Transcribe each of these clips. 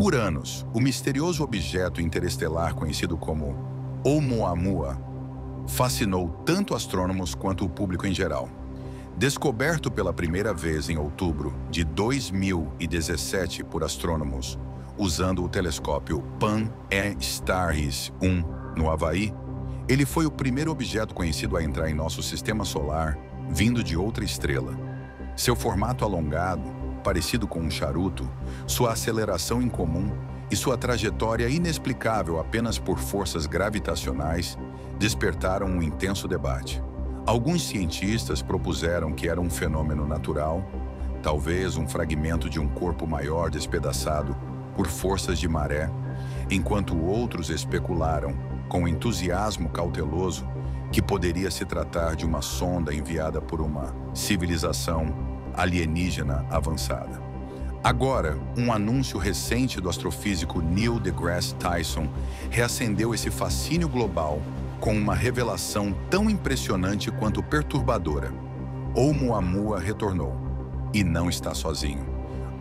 Por anos, o misterioso objeto interestelar conhecido como Oumuamua fascinou tanto astrônomos quanto o público em geral. Descoberto pela primeira vez em outubro de 2017 por astrônomos usando o telescópio Pan-STARRS 1 no Havaí, ele foi o primeiro objeto conhecido a entrar em nosso sistema solar vindo de outra estrela. Seu formato alongado, parecido com um charuto, sua aceleração incomum e sua trajetória inexplicável apenas por forças gravitacionais despertaram um intenso debate. Alguns cientistas propuseram que era um fenômeno natural, talvez um fragmento de um corpo maior despedaçado por forças de maré, enquanto outros especularam, com entusiasmo cauteloso, que poderia se tratar de uma sonda enviada por uma civilização alienígena avançada. Agora, um anúncio recente do astrofísico Neil deGrasse Tyson reacendeu esse fascínio global com uma revelação tão impressionante quanto perturbadora. Oumuamua retornou, e não está sozinho.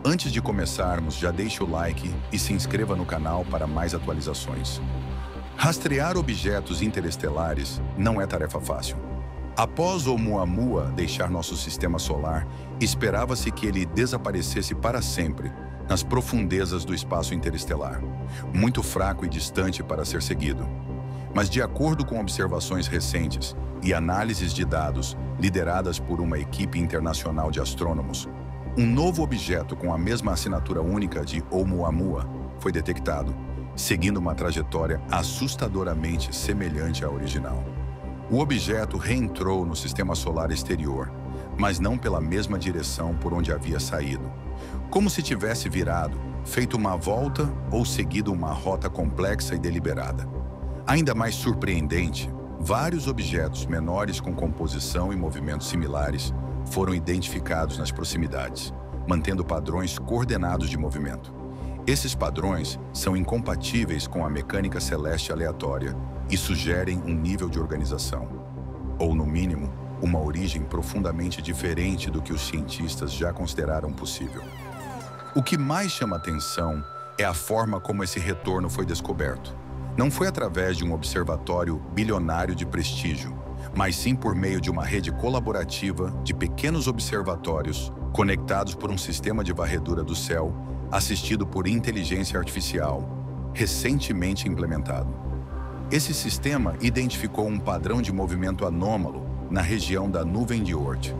Antes de começarmos, já deixe o like e se inscreva no canal para mais atualizações. Rastrear objetos interestelares não é tarefa fácil. Após Oumuamua deixar nosso sistema solar, esperava-se que ele desaparecesse para sempre nas profundezas do espaço interestelar, muito fraco e distante para ser seguido. Mas de acordo com observações recentes e análises de dados lideradas por uma equipe internacional de astrônomos, um novo objeto com a mesma assinatura única de Oumuamua foi detectado, seguindo uma trajetória assustadoramente semelhante à original. O objeto reentrou no sistema solar exterior, mas não pela mesma direção por onde havia saído, como se tivesse virado, feito uma volta ou seguido uma rota complexa e deliberada. Ainda mais surpreendente, vários objetos menores com composição e movimentos similares foram identificados nas proximidades, mantendo padrões coordenados de movimento. Esses padrões são incompatíveis com a mecânica celeste aleatória e sugerem um nível de organização, ou, no mínimo, uma origem profundamente diferente do que os cientistas já consideraram possível. O que mais chama atenção é a forma como esse retorno foi descoberto. Não foi através de um observatório bilionário de prestígio, mas sim por meio de uma rede colaborativa de pequenos observatórios conectados por um sistema de varredura do céu assistido por inteligência artificial, recentemente implementado. Esse sistema identificou um padrão de movimento anômalo na região da nuvem de Oort,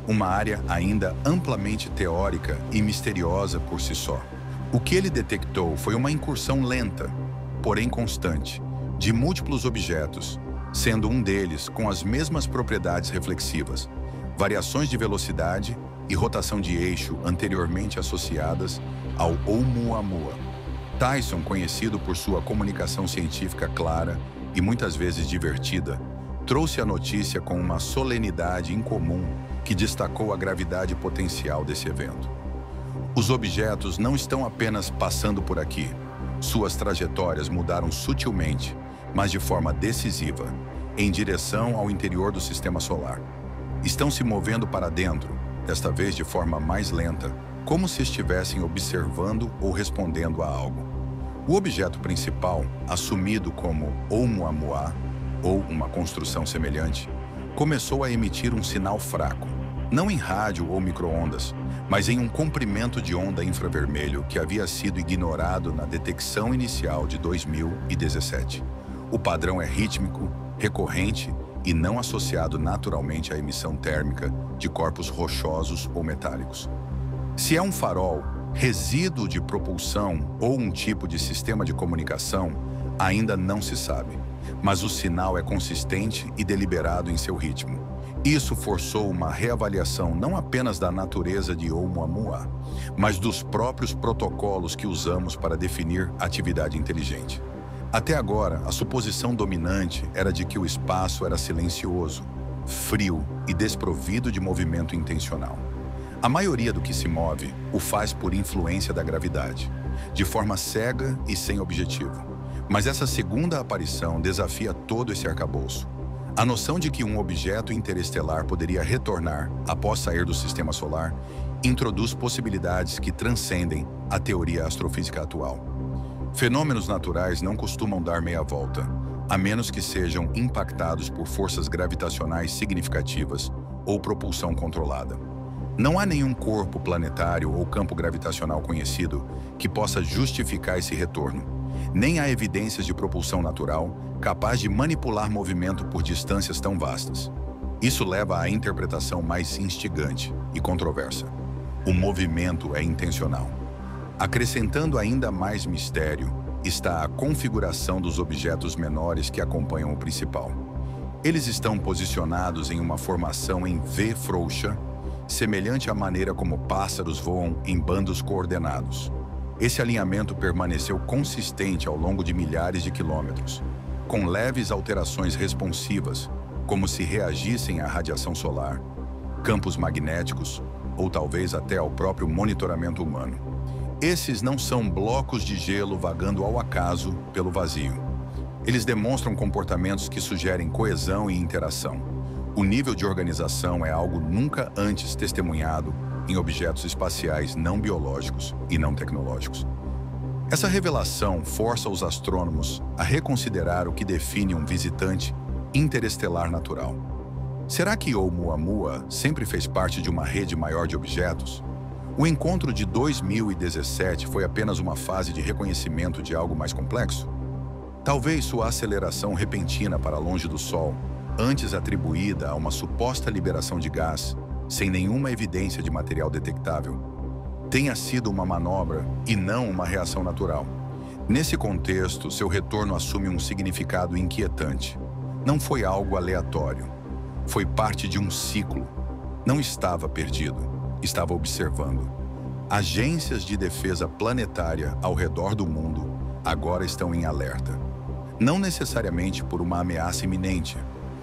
uma área ainda amplamente teórica e misteriosa por si só. O que ele detectou foi uma incursão lenta, porém constante, de múltiplos objetos, sendo um deles com as mesmas propriedades reflexivas, variações de velocidade e rotação de eixo anteriormente associadas ao Oumuamua. Tyson, conhecido por sua comunicação científica clara e muitas vezes divertida, trouxe a notícia com uma solenidade incomum que destacou a gravidade potencial desse evento. Os objetos não estão apenas passando por aqui. Suas trajetórias mudaram sutilmente, mas de forma decisiva, em direção ao interior do sistema solar. Estão se movendo para dentro, desta vez de forma mais lenta, como se estivessem observando ou respondendo a algo. O objeto principal, assumido como Oumuamua, ou uma construção semelhante, começou a emitir um sinal fraco, não em rádio ou micro-ondas, mas em um comprimento de onda infravermelho que havia sido ignorado na detecção inicial de 2017. O padrão é rítmico, recorrente e não associado naturalmente à emissão térmica de corpos rochosos ou metálicos. Se é um farol, resíduo de propulsão ou um tipo de sistema de comunicação, ainda não se sabe, mas o sinal é consistente e deliberado em seu ritmo. Isso forçou uma reavaliação não apenas da natureza de Oumuamua, mas dos próprios protocolos que usamos para definir atividade inteligente. Até agora, a suposição dominante era de que o espaço era silencioso, frio e desprovido de movimento intencional. A maioria do que se move o faz por influência da gravidade, de forma cega e sem objetivo. Mas essa segunda aparição desafia todo esse arcabouço. A noção de que um objeto interestelar poderia retornar após sair do sistema solar introduz possibilidades que transcendem a teoria astrofísica atual. Fenômenos naturais não costumam dar meia volta, a menos que sejam impactados por forças gravitacionais significativas ou propulsão controlada. Não há nenhum corpo planetário ou campo gravitacional conhecido que possa justificar esse retorno. Nem há evidências de propulsão natural capaz de manipular movimento por distâncias tão vastas. Isso leva à interpretação mais instigante e controversa. O movimento é intencional. Acrescentando ainda mais mistério, está a configuração dos objetos menores que acompanham o principal. Eles estão posicionados em uma formação em V frouxa, semelhante à maneira como pássaros voam em bandos coordenados. Esse alinhamento permaneceu consistente ao longo de milhares de quilômetros, com leves alterações responsivas, como se reagissem à radiação solar, campos magnéticos ou talvez até ao próprio monitoramento humano. Esses não são blocos de gelo vagando ao acaso pelo vazio. Eles demonstram comportamentos que sugerem coesão e interação. O nível de organização é algo nunca antes testemunhado em objetos espaciais não biológicos e não tecnológicos. Essa revelação força os astrônomos a reconsiderar o que define um visitante interestelar natural. Será que Oumuamua sempre fez parte de uma rede maior de objetos? O encontro de 2017 foi apenas uma fase de reconhecimento de algo mais complexo? Talvez sua aceleração repentina para longe do Sol, antes atribuída a uma suposta liberação de gás, sem nenhuma evidência de material detectável, tenha sido uma manobra e não uma reação natural. Nesse contexto, seu retorno assume um significado inquietante. Não foi algo aleatório. Foi parte de um ciclo. Não estava perdido. Estava observando. Agências de defesa planetária ao redor do mundo agora estão em alerta. Não necessariamente por uma ameaça iminente,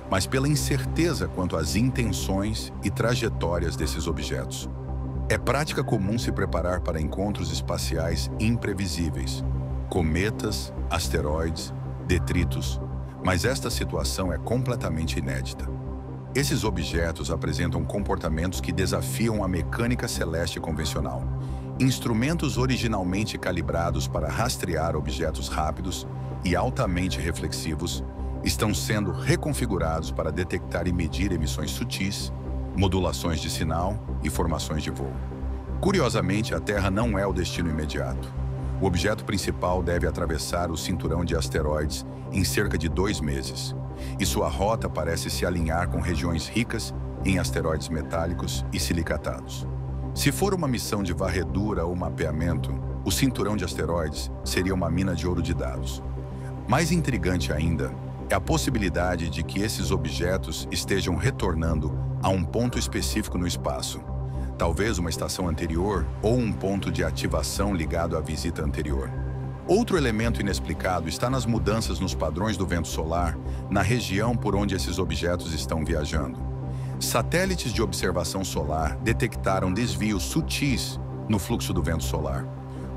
mas pela incerteza quanto às intenções e trajetórias desses objetos. É prática comum se preparar para encontros espaciais imprevisíveis, cometas, asteroides, detritos, mas esta situação é completamente inédita. Esses objetos apresentam comportamentos que desafiam a mecânica celeste convencional. Instrumentos originalmente calibrados para rastrear objetos rápidos e altamente reflexivos estão sendo reconfigurados para detectar e medir emissões sutis, modulações de sinal e formações de voo. Curiosamente, a Terra não é o destino imediato. O objeto principal deve atravessar o cinturão de asteroides em cerca de 2 meses, e sua rota parece se alinhar com regiões ricas em asteroides metálicos e silicatados. Se for uma missão de varredura ou mapeamento, o cinturão de asteroides seria uma mina de ouro de dados. Mais intrigante ainda é a possibilidade de que esses objetos estejam retornando a um ponto específico no espaço, talvez uma estação anterior ou um ponto de ativação ligado à visita anterior. Outro elemento inexplicado está nas mudanças nos padrões do vento solar na região por onde esses objetos estão viajando. Satélites de observação solar detectaram desvios sutis no fluxo do vento solar,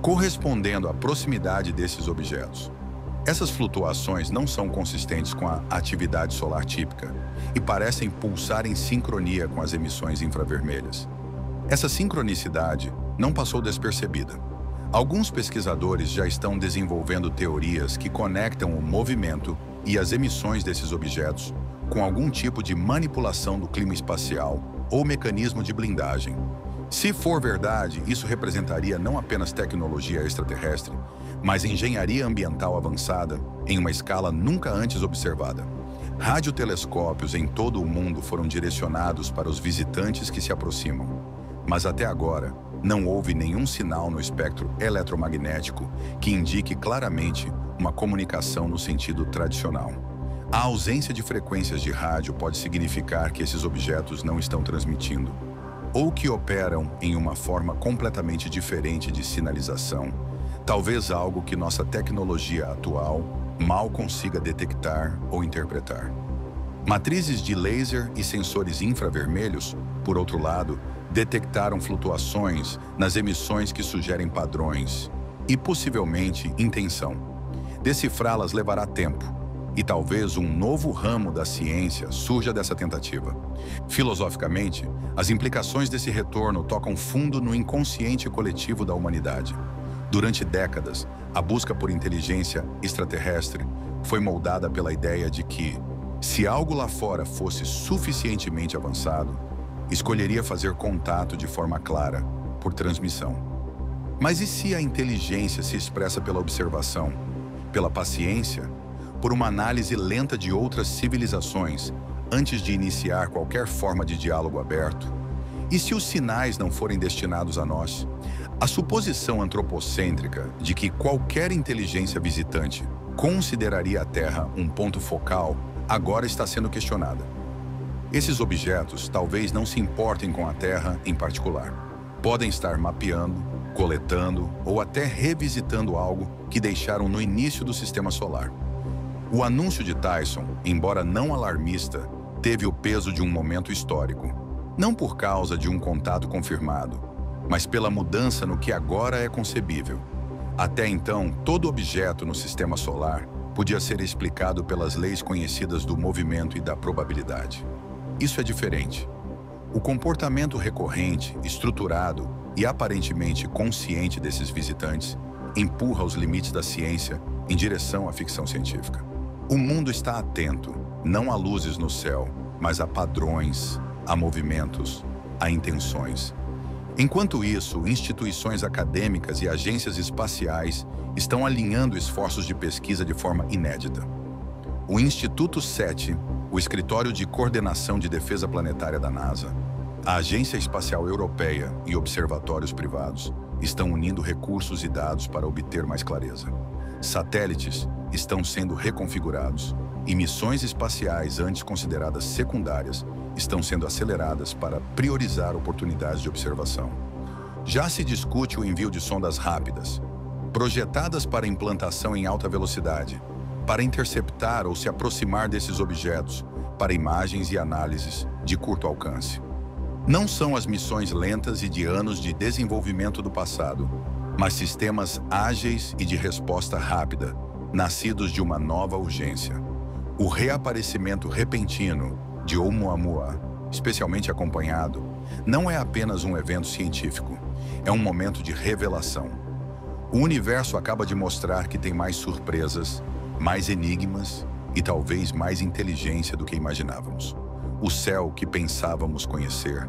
correspondendo à proximidade desses objetos. Essas flutuações não são consistentes com a atividade solar típica e parecem pulsar em sincronia com as emissões infravermelhas. Essa sincronicidade não passou despercebida. Alguns pesquisadores já estão desenvolvendo teorias que conectam o movimento e as emissões desses objetos com algum tipo de manipulação do clima espacial ou mecanismo de blindagem. Se for verdade, isso representaria não apenas tecnologia extraterrestre, mas engenharia ambiental avançada em uma escala nunca antes observada. Radiotelescópios em todo o mundo foram direcionados para os visitantes que se aproximam, mas até agora não houve nenhum sinal no espectro eletromagnético que indique claramente uma comunicação no sentido tradicional. A ausência de frequências de rádio pode significar que esses objetos não estão transmitindo, ou que operam em uma forma completamente diferente de sinalização, talvez algo que nossa tecnologia atual mal consiga detectar ou interpretar. Matrizes de laser e sensores infravermelhos, por outro lado, detectaram flutuações nas emissões que sugerem padrões e, possivelmente, intenção. Decifrá-las levará tempo, E talvez um novo ramo da ciência surja dessa tentativa. Filosoficamente, as implicações desse retorno tocam fundo no inconsciente coletivo da humanidade. Durante décadas, a busca por inteligência extraterrestre foi moldada pela ideia de que, se algo lá fora fosse suficientemente avançado, escolheria fazer contato de forma clara, por transmissão. Mas e se a inteligência se expressa pela observação, pela paciência, por uma análise lenta de outras civilizações, antes de iniciar qualquer forma de diálogo aberto? E se os sinais não forem destinados a nós? A suposição antropocêntrica de que qualquer inteligência visitante consideraria a Terra um ponto focal agora está sendo questionada. Esses objetos talvez não se importem com a Terra em particular. Podem estar mapeando, coletando ou até revisitando algo que deixaram no início do sistema solar. O anúncio de Tyson, embora não alarmista, teve o peso de um momento histórico. Não por causa de um contato confirmado, mas pela mudança no que agora é concebível. Até então, todo objeto no sistema solar podia ser explicado pelas leis conhecidas do movimento e da probabilidade. Isso é diferente. O comportamento recorrente, estruturado e aparentemente consciente desses visitantes empurra os limites da ciência em direção à ficção científica. O mundo está atento, não a luzes no céu, mas a padrões, a movimentos, a intenções. Enquanto isso, instituições acadêmicas e agências espaciais estão alinhando esforços de pesquisa de forma inédita. O Instituto SETI, o Escritório de Coordenação de Defesa Planetária da NASA, a Agência Espacial Europeia e observatórios privados estão unindo recursos e dados para obter mais clareza. Satélites estão sendo reconfigurados e missões espaciais antes consideradas secundárias estão sendo aceleradas para priorizar oportunidades de observação. Já se discute o envio de sondas rápidas, projetadas para implantação em alta velocidade, para interceptar ou se aproximar desses objetos, para imagens e análises de curto alcance. Não são as missões lentas e de anos de desenvolvimento do passado, mas sistemas ágeis e de resposta rápida, nascidos de uma nova urgência. O reaparecimento repentino de Oumuamua, especialmente acompanhado, não é apenas um evento científico, é um momento de revelação. O universo acaba de mostrar que tem mais surpresas, mais enigmas e talvez mais inteligência do que imaginávamos. O céu que pensávamos conhecer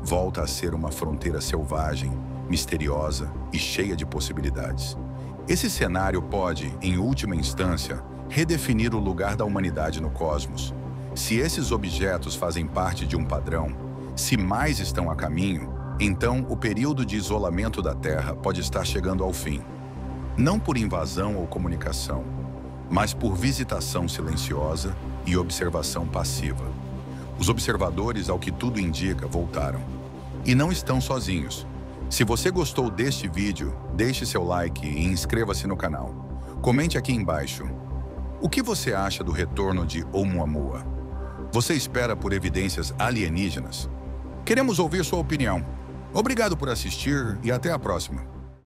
volta a ser uma fronteira selvagem, misteriosa e cheia de possibilidades. Esse cenário pode, em última instância, redefinir o lugar da humanidade no cosmos. Se esses objetos fazem parte de um padrão, se mais estão a caminho, então o período de isolamento da Terra pode estar chegando ao fim. Não por invasão ou comunicação, mas por visitação silenciosa e observação passiva. Os observadores, ao que tudo indica, voltaram. E não estão sozinhos. Se você gostou deste vídeo, deixe seu like e inscreva-se no canal. Comente aqui embaixo. O que você acha do retorno de Oumuamua? Você espera por evidências alienígenas? Queremos ouvir sua opinião. Obrigado por assistir e até a próxima.